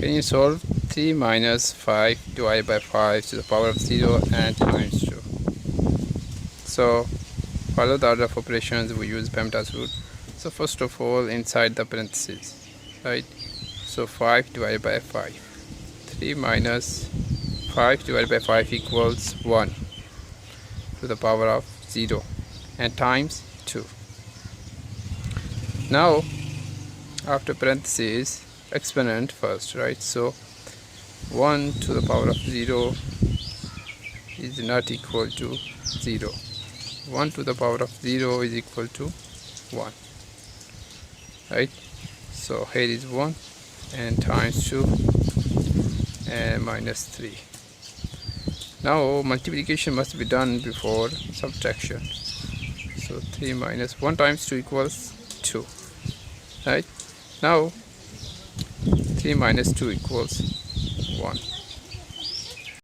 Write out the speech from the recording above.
Can you solve 3 minus 5 divided by 5 to the power of 0 and times 2? So follow the order of operations. We use Pemda's rule. So first of all, inside the parentheses, right? So 5 divided by 5. 3 minus 5 divided by 5 equals 1 to the power of 0 and times 2. Now after parentheses, exponent first, right? So 1 to the power of 0 is not equal to 0. 1 to the power of 0 is equal to 1, right? So here is 1 and times 2 and minus 3. Now multiplication must be done before subtraction. So 3 minus 1 times 2 equals 2, right? Now 3 minus 2 equals 1.